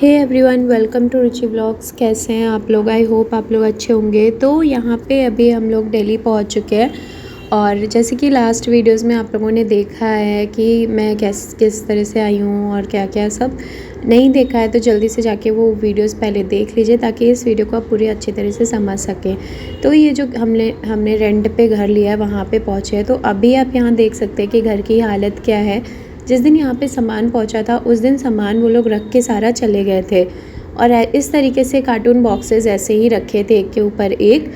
Hey everyone, welcome to Ruchi blogs. कैसे हैं आप लोग? आई होप आप लोग अच्छे होंगे। तो यहाँ पे अभी हम लोग दिल्ली पहुँच चुके हैं और जैसे कि लास्ट वीडियोस में आप लोगों ने देखा है कि मैं किस तरह से आई हूँ और क्या क्या सब नहीं देखा है तो जल्दी से जाके वो वीडियोस पहले देख लीजिए ताकि इस वीडियो को आप पूरी अच्छी तरह से समझ सकें। तो ये जो हमने रेंट पे घर लिया है वहाँ पे पहुँचे हैं। तो अभी आप यहाँ देख सकते हैं कि घर की हालत क्या है। जिस दिन यहाँ पे सामान पहुँचा था उस दिन सामान वो लोग रख के सारा चले गए थे और इस तरीके से कार्टून बॉक्सेस ऐसे ही रखे थे एक के ऊपर एक।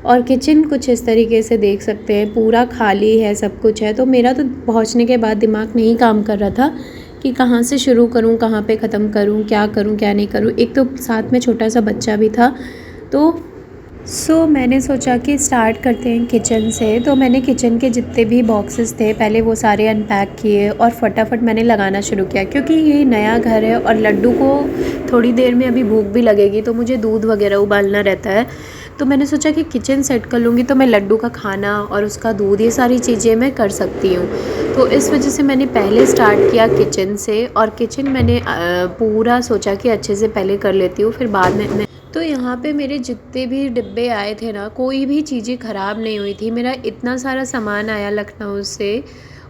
और किचन कुछ इस तरीके से देख सकते हैं, पूरा खाली है, सब कुछ है। तो मेरा तो पहुँचने के बाद दिमाग नहीं काम कर रहा था कि कहाँ से शुरू करूँ, कहाँ पे ख़त्म करूँ, क्या करूँ क्या नहीं करूँ। एक तो साथ में छोटा सा बच्चा भी था। तो मैंने सोचा कि स्टार्ट करते हैं किचन से। तो मैंने किचन के जितने भी बॉक्सेस थे पहले वो सारे अनपैक किए और फटाफट मैंने लगाना शुरू किया, क्योंकि ये नया घर है और लड्डू को थोड़ी देर में अभी भूख भी लगेगी तो मुझे दूध वगैरह उबालना रहता है। तो मैंने सोचा कि किचन सेट कर लूँगी तो मैं लड्डू का खाना और उसका दूध, ये सारी चीज़ें मैं कर सकती हूँ। तो इस वजह से मैंने पहले स्टार्ट किया किचन से। और किचन मैंने पूरा सोचा कि अच्छे से पहले कर लेती हूँ, फिर बाद में तो यहाँ पे मेरे जितने भी डिब्बे आए थे ना, कोई भी चीज़ें ख़राब नहीं हुई थी। मेरा इतना सारा सामान आया लखनऊ से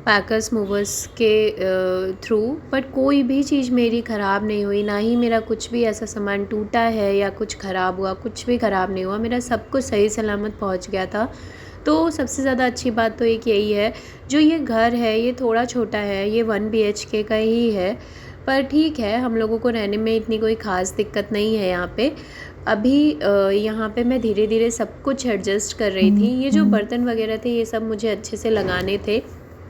पैकर्स मूवर्स के थ्रू, बट कोई भी चीज़ मेरी ख़राब नहीं हुई। ना ही मेरा कुछ भी ऐसा सामान टूटा है या कुछ ख़राब हुआ, कुछ भी ख़राब नहीं हुआ। मेरा सब कुछ सही सलामत पहुँच गया था। तो सबसे ज़्यादा अच्छी बात तो एक यही है, जो ये घर है ये थोड़ा छोटा है, ये 1 BHK का ही है, पर ठीक है, हम लोगों को रहने में इतनी कोई ख़ास दिक्कत नहीं है यहाँ पे। अभी यहाँ पे मैं धीरे धीरे सब कुछ एडजस्ट कर रही थी। ये जो बर्तन वगैरह थे ये सब मुझे अच्छे से लगाने थे,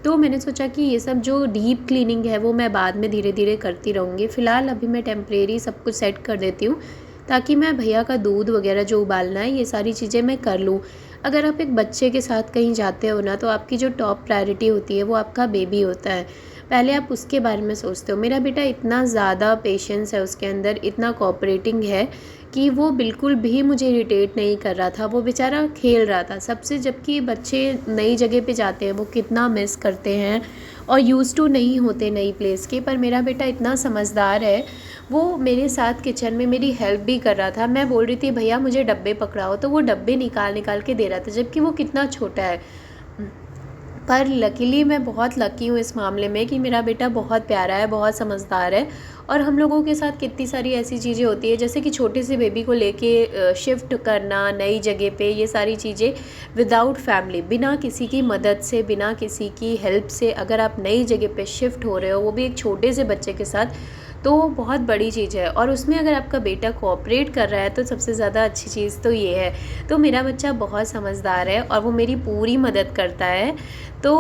तो मैंने सोचा कि ये सब जो डीप क्लीनिंग है वो मैं बाद में धीरे धीरे करती रहूँगी। फ़िलहाल अभी मैं टेम्परेरी सब कुछ सेट कर देती हूँ ताकि मैं भैया का दूध वगैरह जो उबालना है ये सारी चीज़ें मैं कर लूँ। अगर आप एक बच्चे के साथ कहीं जाते हो ना, तो आपकी जो टॉप प्रायोरिटी होती है वो आपका बेबी होता है। पहले आप उसके बारे में सोचते हो। मेरा बेटा इतना ज़्यादा पेशेंस है उसके अंदर, इतना कोऑपरेटिंग है कि वो बिल्कुल भी मुझे इरिटेट नहीं कर रहा था। वो बेचारा खेल रहा था सबसे। जबकि बच्चे नई जगह पे जाते हैं वो कितना मिस करते हैं और यूज़ टू नहीं होते नई प्लेस के। पर मेरा बेटा इतना समझदार है, वो मेरे साथ किचन में मेरी हेल्प भी कर रहा था। मैं बोल रही थी भैया मुझे डब्बे पकड़ाओ, तो वो डब्बे निकाल के दे रहा था, जबकि वो कितना छोटा है। पर लकीली मैं बहुत लकी हूँ इस मामले में कि मेरा बेटा बहुत प्यारा है, बहुत समझदार है। और हम लोगों के साथ कितनी सारी ऐसी चीज़ें होती है, जैसे कि छोटे से बेबी को लेके शिफ्ट करना नई जगह पे, ये सारी चीज़ें विदाउट फैमिली, बिना किसी की मदद से, बिना किसी की हेल्प से अगर आप नई जगह पे शिफ्ट हो रहे हो, वो भी एक छोटे से बच्चे के साथ, तो बहुत बड़ी चीज़ है। और उसमें अगर आपका बेटा कोऑपरेट कर रहा है तो सबसे ज़्यादा अच्छी चीज़ तो ये है। तो मेरा बच्चा बहुत समझदार है और वो मेरी पूरी मदद करता है। तो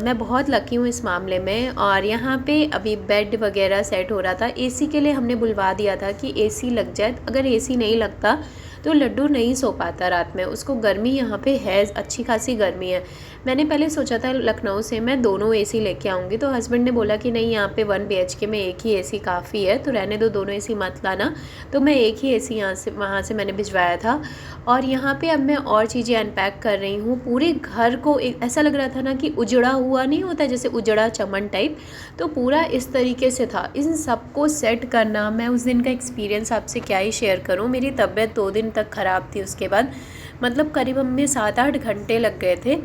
मैं बहुत लकी हूँ इस मामले में। और यहाँ पे अभी बेड वगैरह सेट हो रहा था। एसी के लिए हमने बुलवा दिया था कि एसी लग जाए। अगर एसी नहीं लगता तो लड्डू नहीं सो पाता रात में, उसको गर्मी यहाँ पे है, अच्छी खासी गर्मी है। मैंने पहले सोचा था लखनऊ से मैं दोनों एसी लेके आऊँगी, तो हस्बैंड ने बोला कि नहीं, यहाँ पे 1 BHK में एक ही एसी काफ़ी है, तो रहने दो, दोनों एसी मत लाना। तो मैं एक ही एसी वहाँ से मैंने भिजवाया था। और यहाँ पे अब मैं और चीज़ें अनपैक कर रही हूँ। पूरे घर को ऐसा लग रहा था ना कि उजड़ा हुआ नहीं होता, जैसे उजड़ा चमन टाइप, तो पूरा इस तरीके से था। इन सबको सेट करना, मैं उस दिन का एक्सपीरियंस आपसे क्या ही शेयर करूँ। मेरी तबीयत 2 दिन तक ख़राब थी उसके बाद, मतलब करीब हमें 7-8 घंटे लग गए थे।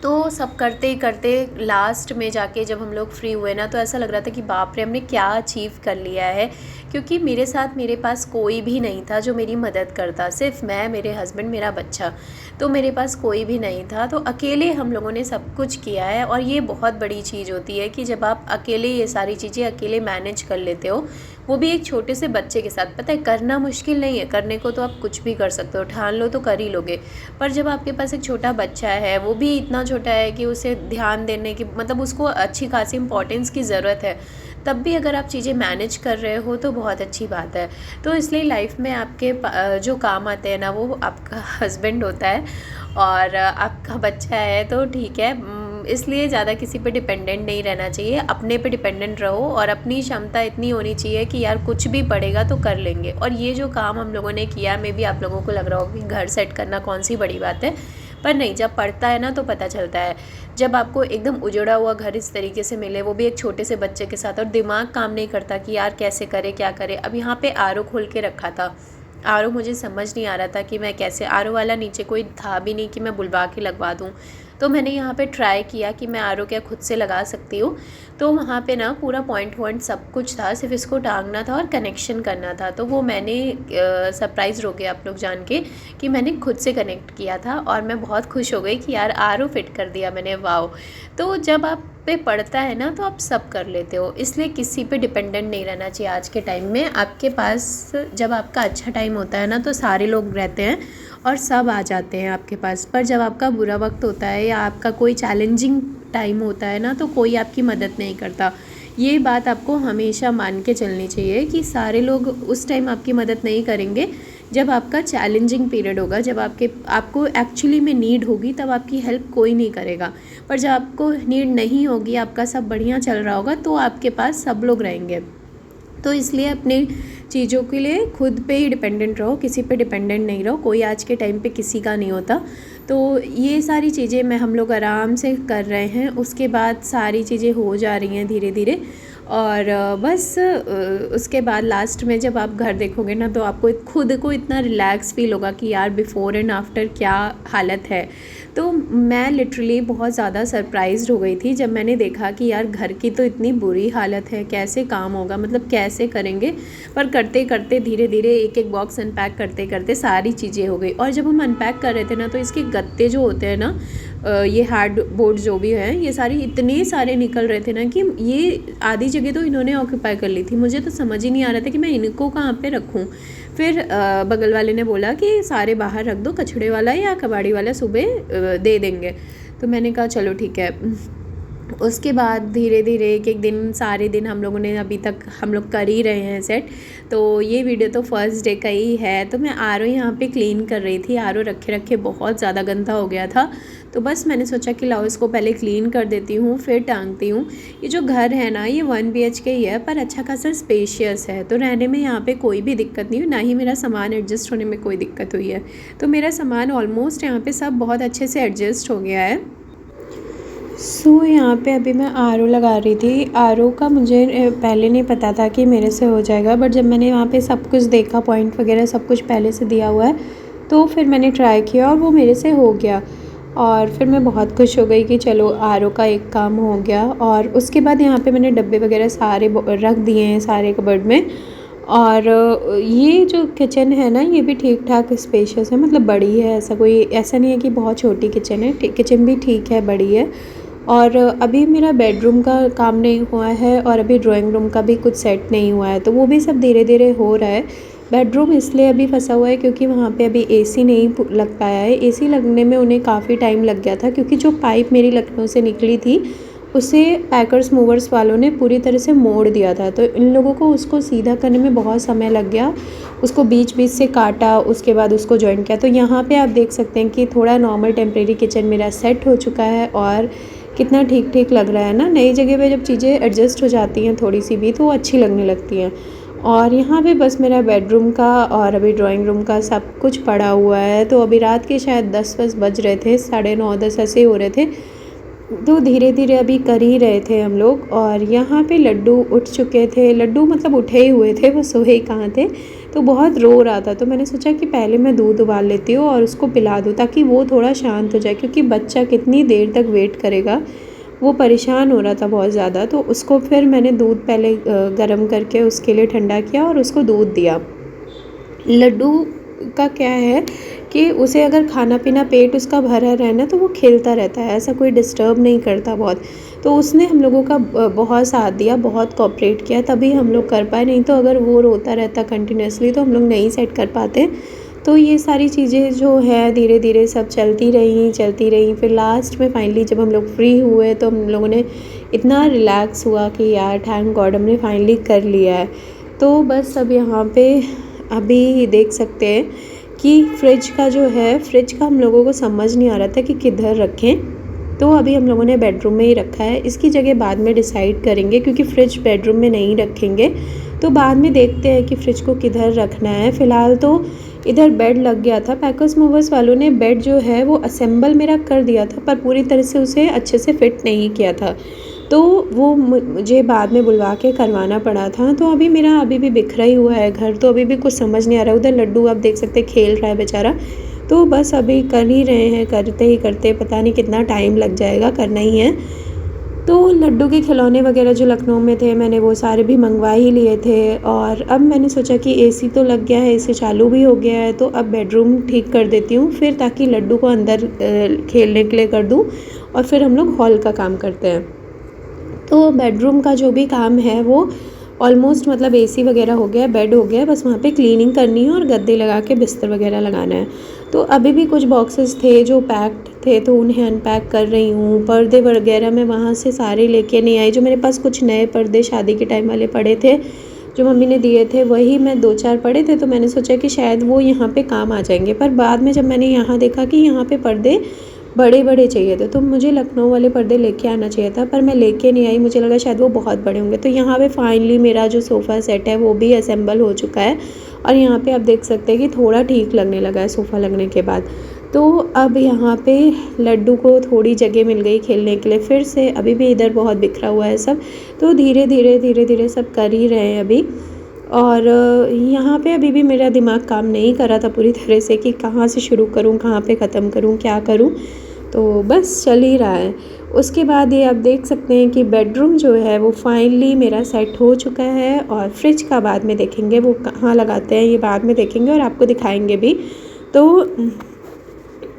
तो सब करते ही करते लास्ट में जाके जब हम लोग फ्री हुए ना, तो ऐसा लग रहा था कि बाप रे, हमने क्या अचीव कर लिया है। क्योंकि मेरे साथ मेरे पास कोई भी नहीं था जो मेरी मदद करता, सिर्फ मैं, मेरे हस्बैंड, मेरा बच्चा। तो मेरे पास कोई भी नहीं था, तो अकेले हम लोगों ने सब कुछ किया है। और ये बहुत बड़ी चीज़ होती है कि जब आप अकेले ये सारी चीज़ें अकेले मैनेज कर लेते हो, वो भी एक छोटे से बच्चे के साथ। पता है, करना मुश्किल नहीं है, करने को तो आप कुछ भी कर सकते हो, ठान लो तो कर ही लोगे। पर जब आपके पास एक छोटा बच्चा है, वो भी इतना छोटा है कि उसे ध्यान देने की, मतलब उसको अच्छी खासी इंपॉर्टेंस की ज़रूरत है, तब भी अगर आप चीज़ें मैनेज कर रहे हो तो बहुत अच्छी बात है। तो इसलिए लाइफ में आपके जो काम आते हैं ना, वो आपका हस्बैंड होता है और आपका बच्चा है, तो ठीक है। इसलिए ज़्यादा किसी पे डिपेंडेंट नहीं रहना चाहिए, अपने पे डिपेंडेंट रहो और अपनी क्षमता इतनी होनी चाहिए कि यार कुछ भी पड़ेगा तो कर लेंगे। और ये जो काम हम लोगों ने किया, मे भी आप लोगों को लग रहा होगा कि घर सेट करना कौन सी बड़ी बात है, पर नहीं, जब पड़ता है ना तो पता चलता है। जब आपको एकदम उजड़ा हुआ घर इस तरीके से मिले, वो भी एक छोटे से बच्चे के साथ, और दिमाग काम नहीं करता कि यार कैसे करे क्या करे। अब यहाँ पे आरओ खोल के रखा था, आरओ मुझे समझ नहीं आ रहा था कि मैं कैसे, आरओ वाला नीचे कोई था भी नहीं कि मैं बुलवा के लगवा दूँ। तो मैंने यहाँ पे ट्राई किया कि मैं आरओ क्या खुद से लगा सकती हूँ। तो वहाँ पे ना पूरा पॉइंट सब कुछ था, सिर्फ इसको टांगना था और कनेक्शन करना था। तो वो मैंने सरप्राइज़ हो गए आप लोग जान के कि मैंने खुद से कनेक्ट किया था, और मैं बहुत खुश हो गई कि यार आरओ फिट कर दिया मैंने, वाओ। तो जब आप पे पड़ता है ना तो आप सब कर लेते हो, इसलिए किसी पे डिपेंडेंट नहीं रहना चाहिए आज के टाइम में। आपके पास जब आपका अच्छा टाइम होता है ना तो सारे लोग रहते हैं और सब आ जाते हैं आपके पास, पर जब आपका बुरा वक्त होता है या आपका कोई चैलेंजिंग टाइम होता है ना तो कोई आपकी मदद नहीं करता। ये बात आपको हमेशा मान के चलनी चाहिए कि सारे लोग उस टाइम आपकी मदद नहीं करेंगे जब आपका चैलेंजिंग पीरियड होगा, जब आपको एक्चुअली में नीड होगी, तब आपकी हेल्प कोई नहीं करेगा। पर जब आपको नीड नहीं होगी, आपका सब बढ़िया चल रहा होगा, तो आपके पास सब लोग रहेंगे। तो इसलिए अपने चीज़ों के लिए खुद पे ही डिपेंडेंट रहो, किसी पे डिपेंडेंट नहीं रहो, कोई आज के टाइम पे किसी का नहीं होता। तो ये सारी चीज़ें हम लोग आराम से कर रहे हैं, उसके बाद सारी चीज़ें हो जा रही हैं धीरे धीरे। और बस उसके बाद लास्ट में जब आप घर देखोगे ना तो आपको खुद को इतना रिलैक्स फील होगा कि यार बिफ़ोर एंड आफ्टर क्या हालत है। तो मैं लिटरली बहुत ज़्यादा सरप्राइज्ड हो गई थी जब मैंने देखा कि यार घर की तो इतनी बुरी हालत है, कैसे काम होगा, मतलब कैसे करेंगे। पर करते करते धीरे धीरे एक एक बॉक्स अनपैक करते करते सारी चीज़ें हो गई। और जब हम अनपैक कर रहे थे ना तो इसके गत्ते जो होते हैं ना, ये हार्ड बोर्ड जो भी हैं, ये सारे इतने सारे निकल रहे थे ना कि ये आधी जगह तो इन्होंने ऑक्यूपाई कर ली थी। मुझे तो समझ ही नहीं आ रहा था कि मैं इनको कहाँ पे रखूँ। फिर बगल वाले ने बोला कि सारे बाहर रख दो, कचड़े वाला या कबाड़ी वाला सुबह दे देंगे। तो मैंने कहा चलो ठीक है। उसके बाद धीरे धीरे एक एक दिन, सारे दिन हम लोगों ने अभी तक हम लोग कर ही रहे हैं सेट। तो ये वीडियो तो फर्स्ट डे का ही है। तो मैं आरओ यहाँ पे क्लीन कर रही थी, आरओ रखे रखे बहुत ज़्यादा गंदा हो गया था। तो बस मैंने सोचा कि लाओ इसको पहले क्लीन कर देती हूँ फिर टांगती हूँ। ये जो घर है ना ये 1 BHK ही है, पर अच्छा खासा स्पेशियस है, तो रहने में यहाँ पे कोई भी दिक्कत नहीं हुई, ना ही मेरा सामान एडजस्ट होने में कोई दिक्कत हुई है। तो मेरा सामान ऑलमोस्ट यहाँ पे सब बहुत अच्छे से एडजस्ट हो गया है। यहाँ पे अभी मैं आरओ लगा रही थी। आरओ का मुझे पहले नहीं पता था कि मेरे से हो जाएगा, बट जब मैंने वहाँ पे सब कुछ देखा, पॉइंट वगैरह सब कुछ पहले से दिया हुआ है, तो फिर मैंने ट्राई किया और वो मेरे से हो गया। और फिर मैं बहुत खुश हो गई कि चलो आरओ का एक काम हो गया। और उसके बाद यहाँ पे मैंने डब्बे वगैरह सारे रख दिए हैं सारे कबर्ड में। और ये जो किचन है ना ये भी ठीक ठाक स्पेशियस है, मतलब बड़ी है, ऐसा नहीं है कि बहुत छोटी किचन है, किचन भी ठीक है, बड़ी है। और अभी मेरा बेडरूम का काम नहीं हुआ है और अभी ड्राइंग रूम का भी कुछ सेट नहीं हुआ है, तो वो भी सब धीरे धीरे हो रहा है। बेडरूम इसलिए अभी फंसा हुआ है क्योंकि वहाँ पे अभी एसी नहीं लग पाया है। एसी लगने में उन्हें काफ़ी टाइम लग गया था, क्योंकि जो पाइप मेरी लखनऊ से निकली थी उसे पैकर्स मूवर्स वालों ने पूरी तरह से मोड़ दिया था, तो इन लोगों को उसको सीधा करने में बहुत समय लग गया। उसको बीच बीच से काटा, उसके बाद उसको जॉइन किया। तो यहाँ पे आप देख सकते हैं कि थोड़ा नॉर्मल टेम्प्रेरी किचन मेरा सेट हो चुका है और कितना ठीक ठीक लग रहा है ना। नई जगह पे जब चीज़ें एडजस्ट हो जाती हैं थोड़ी सी भी तो वो अच्छी लगने लगती हैं। और यहाँ पे बस मेरा बेडरूम का और अभी ड्राइंग रूम का सब कुछ पड़ा हुआ है। तो अभी रात के शायद 10 बज रहे थे, 9:30 10 ऐसे हो रहे थे। तो धीरे धीरे अभी कर ही रहे थे हम लोग। और यहाँ पे लड्डू उठ चुके थे, लड्डू मतलब उठे ही हुए थे, वो सोए ही कहाँ थे। तो बहुत रो रहा था, तो मैंने सोचा कि पहले मैं दूध उबाल लेती हूँ और उसको पिला दूँ ताकि वो थोड़ा शांत हो जाए, क्योंकि बच्चा कितनी देर तक वेट करेगा, वो परेशान हो रहा था बहुत ज़्यादा। तो उसको फिर मैंने दूध पहले गर्म करके उसके लिए ठंडा किया और उसको दूध दिया। लड्डू का क्या है कि उसे अगर खाना पीना पेट उसका भरा रहे ना तो वो खेलता रहता है, ऐसा कोई डिस्टर्ब नहीं करता बहुत। तो उसने हम लोगों का बहुत साथ दिया, बहुत कोऑपरेट किया, तभी हम लोग कर पाए, नहीं तो अगर वो रोता रहता कंटिन्यूसली तो हम लोग नहीं सेट कर पाते। तो ये सारी चीज़ें जो है धीरे धीरे सब चलती रही। फिर लास्ट में फाइनली जब हम लोग फ्री हुए तो हम लोगों ने इतना रिलैक्स हुआ कि यार थैंक गॉड हमने फाइनली कर लिया है। तो बस अब यहाँ पे अभी देख सकते हैं कि फ्रिज का हम लोगों को समझ नहीं आ रहा था कि किधर रखें। तो अभी हम लोगों ने बेडरूम में ही रखा है, इसकी जगह बाद में डिसाइड करेंगे, क्योंकि फ्रिज बेडरूम में नहीं रखेंगे तो बाद में देखते हैं कि फ्रिज को किधर रखना है। फ़िलहाल तो इधर बेड लग गया था। पैकर्स मूवर्स वालों ने बेड जो है वो असेंबल मेरा कर दिया था, पर पूरी तरह से उसे अच्छे से फिट नहीं किया था, तो वो मुझे बाद में बुलवा के करवाना पड़ा था। तो अभी मेरा अभी भी बिखरा ही हुआ है घर, तो अभी भी कुछ समझ नहीं आ रहा। उधर लड्डू आप देख सकते खेल रहा है बेचारा, तो बस अभी कर ही रहे हैं, करते ही करते पता नहीं कितना टाइम लग जाएगा, करना ही है। तो लड्डू के खिलौने वगैरह जो लखनऊ में थे मैंने वो सारे भी मंगवा ही लिए थे। और अब मैंने सोचा कि एसी तो लग गया है, एसी चालू भी हो गया है, तो अब बेडरूम ठीक कर देती हूँ फिर, ताकि लड्डू को अंदर खेलने के लिए कर दूँ और फिर हम लोग हॉल का काम करते हैं। तो बेडरूम का जो भी काम है वो ऑलमोस्ट मतलब एसी वगैरह हो गया, बेड हो गया, बस वहाँ पे क्लीनिंग करनी है और गद्दे लगा के बिस्तर वगैरह लगाना है। तो अभी भी कुछ बॉक्सेस थे जो पैक्ड थे, तो उन्हें अनपैक कर रही हूँ। पर्दे वगैरह मैं वहाँ से सारे लेके नहीं आई, जो मेरे पास कुछ नए पर्दे शादी के टाइम वाले पड़े थे जो मम्मी ने दिए थे, वही मैं 2-4 पड़े थे, तो मैंने सोचा कि शायद वो यहाँ पे काम आ जाएंगे। पर बाद में जब मैंने यहाँ देखा कि यहाँ पे पर्दे बड़े बड़े चाहिए थे, तो मुझे लखनऊ वाले पर्दे लेके आना चाहिए था, पर मैं लेके नहीं आई, मुझे लगा शायद वो बहुत बड़े होंगे। तो यहाँ पे फाइनली मेरा जो सोफ़ा सेट है वो भी असेंबल हो चुका है, और यहाँ पे आप देख सकते हैं कि थोड़ा ठीक लगने लगा है सोफ़ा लगने के बाद। तो अब यहाँ पे लड्डू को थोड़ी जगह मिल गई खेलने के लिए फिर से, अभी भी इधर बहुत बिखरा हुआ है सब, तो धीरे धीरे सब कर ही रहे हैं अभी। और यहाँ पे अभी भी मेरा दिमाग काम नहीं कर रहा था पूरी तरह से कि कहाँ से शुरू करूँ, कहाँ पे ख़त्म करूँ, क्या करूँ, तो बस चल ही रहा है। उसके बाद ये आप देख सकते हैं कि बेडरूम जो है वो फाइनली मेरा सेट हो चुका है, और फ्रिज का बाद में देखेंगे वो कहाँ लगाते हैं, ये बाद में देखेंगे और आपको दिखाएंगे भी। तो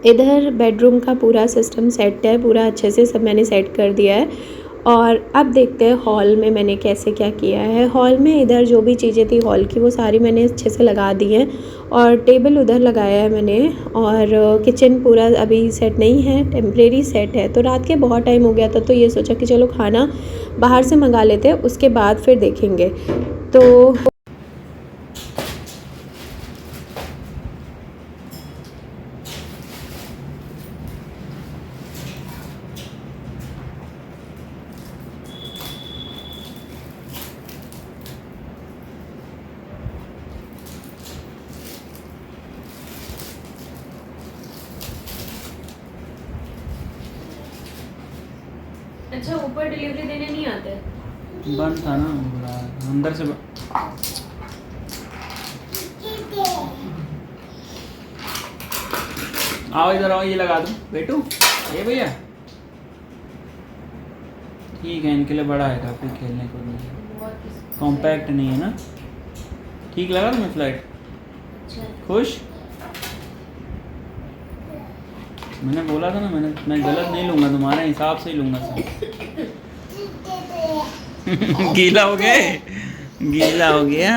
इधर बेडरूम का पूरा सिस्टम सेट है, पूरा अच्छे से सब मैंने सेट कर दिया है। और अब देखते हैं हॉल में मैंने कैसे क्या किया है। हॉल में इधर जो भी चीज़ें थी हॉल की वो सारी मैंने अच्छे से लगा दी हैं, और टेबल उधर लगाया है मैंने। और किचन पूरा अभी सेट नहीं है, टेम्परेरी सेट है। तो रात के बहुत टाइम हो गया था, तो ये सोचा कि चलो खाना बाहर से मंगा लेते हैं, उसके बाद फिर देखेंगे। तो अच्छा, ऊपर डिलीवरी देने नहीं आते? बंद था ना, बोला अंदर से आओ इधर आओ, ये लगा दूँ बेटू, ये भैया ठीक है, इनके लिए बड़ा है काफ़ी खेलने को लिए, कॉम्पैक्ट नहीं है ना। ठीक लगा तुम्हें फ्लाइट? खुश? मैंने बोला था ना, मैं गलत नहीं लूँगा, तुम्हारे हिसाब से ही लूँगा सब। गीला हो गए, गीला हो गया।